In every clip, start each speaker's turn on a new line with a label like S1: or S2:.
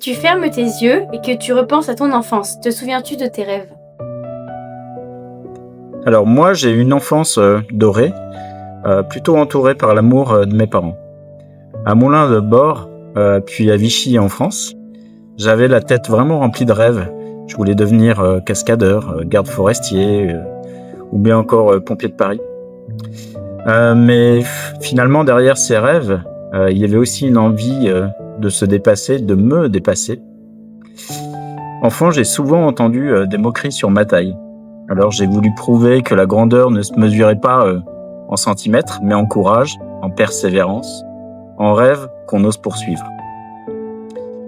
S1: tu fermes tes yeux et que tu repenses à ton enfance, te souviens-tu de tes rêves?
S2: Alors moi, j'ai eu une enfance dorée, plutôt entourée par l'amour de mes parents. À Moulins-de-Bord, puis à Vichy en France, j'avais la tête vraiment remplie de rêves. Je voulais devenir cascadeur, garde forestier, ou bien encore pompier de Paris. Mais finalement, derrière ces rêves, il y avait aussi une envie de se dépasser, de me dépasser. Enfant, j'ai souvent entendu des moqueries sur ma taille. Alors j'ai voulu prouver que la grandeur ne se mesurait pas en centimètres, mais en courage, en persévérance, en rêve qu'on ose poursuivre.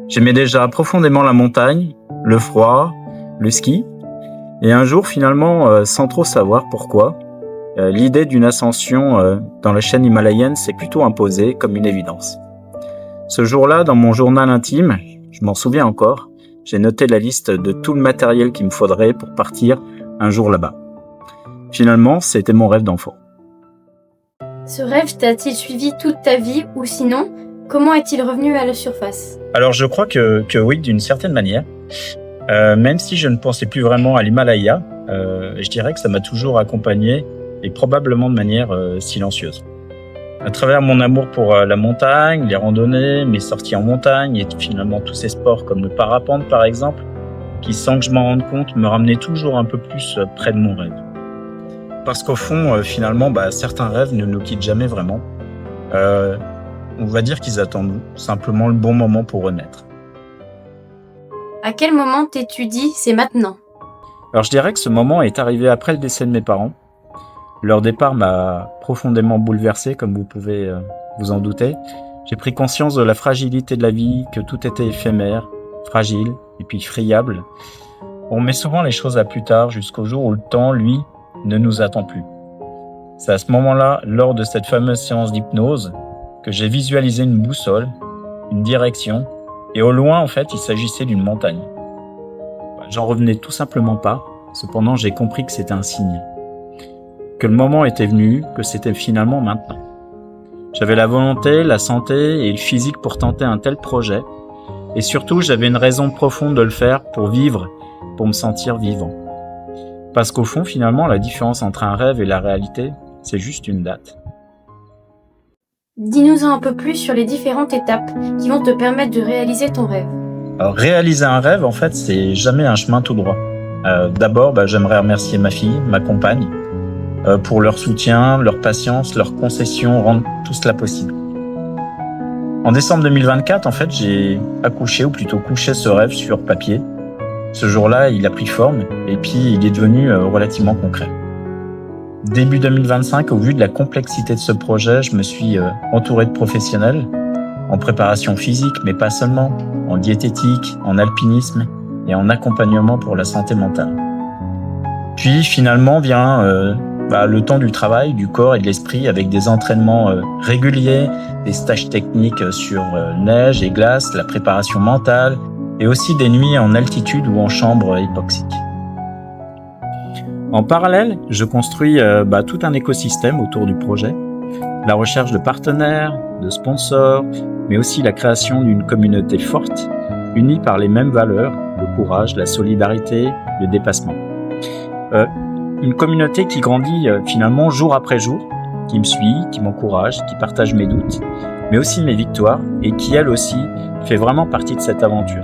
S2: J'aimais déjà profondément la montagne, le froid, le ski, et un jour finalement, sans trop savoir pourquoi, l'idée d'une ascension dans la chaîne himalayenne s'est plutôt imposée comme une évidence. Ce jour-là, dans mon journal intime, je m'en souviens encore, j'ai noté la liste de tout le matériel qu'il me faudrait pour partir un jour là-bas. Finalement, c'était mon rêve d'enfant.
S1: Ce rêve t'a-t-il suivi toute ta vie ou sinon, comment est-il revenu à la surface?
S2: Alors je crois que oui, d'une certaine manière. Même si je ne pensais plus vraiment à l'Himalaya, je dirais que ça m'a toujours accompagné et probablement de manière silencieuse. À travers mon amour pour la montagne, les randonnées, mes sorties en montagne et finalement tous ces sports comme le parapente par exemple, qui sans que je m'en rende compte me ramenaient toujours un peu plus près de mon rêve. Parce qu'au fond, finalement, certains rêves ne nous quittent jamais vraiment. On va dire qu'ils attendent simplement le bon moment pour renaître.
S1: À quel moment t'es-tu dit « c'est maintenant » ?
S2: Alors je dirais que ce moment est arrivé après le décès de mes parents. Leur départ m'a profondément bouleversé, comme vous pouvez vous en douter. J'ai pris conscience de la fragilité de la vie, que tout était éphémère, fragile et puis friable. On met souvent les choses à plus tard, jusqu'au jour où le temps, lui, ne nous attend plus. C'est à ce moment-là, lors de cette fameuse séance d'hypnose, que j'ai visualisé une boussole, une direction, et au loin, en fait, il s'agissait d'une montagne. J'en revenais tout simplement pas, cependant j'ai compris que c'était un signe. Que le moment était venu, que c'était finalement maintenant. J'avais la volonté, la santé et le physique pour tenter un tel projet, et surtout j'avais une raison profonde de le faire pour vivre, pour me sentir vivant. Parce qu'au fond, finalement, la différence entre un rêve et la réalité, c'est juste une date.
S1: Dis-nous un peu plus sur les différentes étapes qui vont te permettre de réaliser ton rêve.
S2: Alors, réaliser un rêve, en fait, c'est jamais un chemin tout droit. D'abord, j'aimerais remercier ma fille, ma compagne, pour leur soutien, leur patience, leur concession, rendre tout cela possible. En décembre 2024, en fait, j'ai accouché, ou plutôt couché ce rêve sur papier. Ce jour-là, il a pris forme, et puis il est devenu relativement concret. Début 2025, au vu de la complexité de ce projet, je me suis entouré de professionnels, en préparation physique, mais pas seulement, en diététique, en alpinisme et en accompagnement pour la santé mentale. Puis finalement vient le temps du travail, du corps et de l'esprit avec des entraînements réguliers, des stages techniques sur neige et glace, la préparation mentale et aussi des nuits en altitude ou en chambre hypoxique. En parallèle, je construis tout un écosystème autour du projet, la recherche de partenaires, de sponsors, mais aussi la création d'une communauté forte, unie par les mêmes valeurs, le courage, la solidarité, le dépassement. Une communauté qui grandit finalement jour après jour, qui me suit, qui m'encourage, qui partage mes doutes, mais aussi mes victoires, et qui elle aussi fait vraiment partie de cette aventure.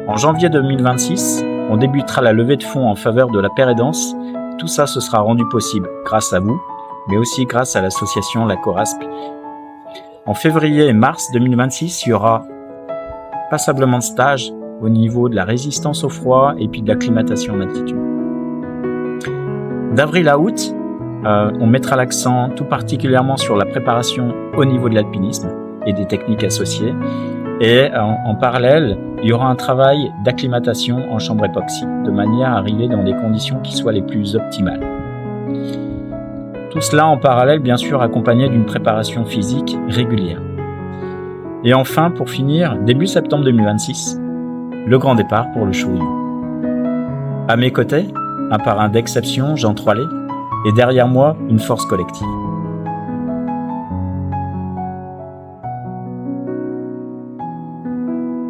S2: En janvier 2026, on débutera la levée de fonds en faveur de la paire et danse. Tout ça se sera rendu possible grâce à vous, mais aussi grâce à l'association La Coraspe. En février et mars 2026, il y aura passablement de stages au niveau de la résistance au froid et puis de l'acclimatation en altitude. D'avril à août, on mettra l'accent tout particulièrement sur la préparation au niveau de l'alpinisme et des techniques associées. Et en parallèle, il y aura un travail d'acclimatation en chambre époxy, de manière à arriver dans des conditions qui soient les plus optimales. Tout cela en parallèle, bien sûr, accompagné d'une préparation physique régulière. Et enfin, pour finir, début septembre 2026, le grand départ pour le Shōryū. À mes côtés, un parrain d'exception, Jean Troilet, et derrière moi, une force collective.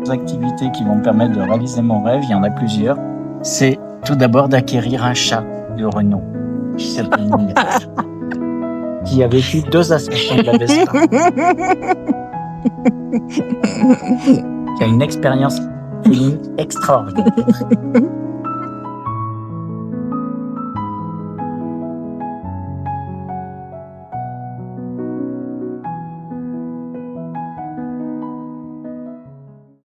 S2: activités qui vont me permettre de réaliser mon rêve, il y en a plusieurs. C'est tout d'abord d'acquérir un chat de renom qui s'appelle Mounet, qui a vécu 2 ascensions de la Vespa, qui a une expérience féline extraordinaire.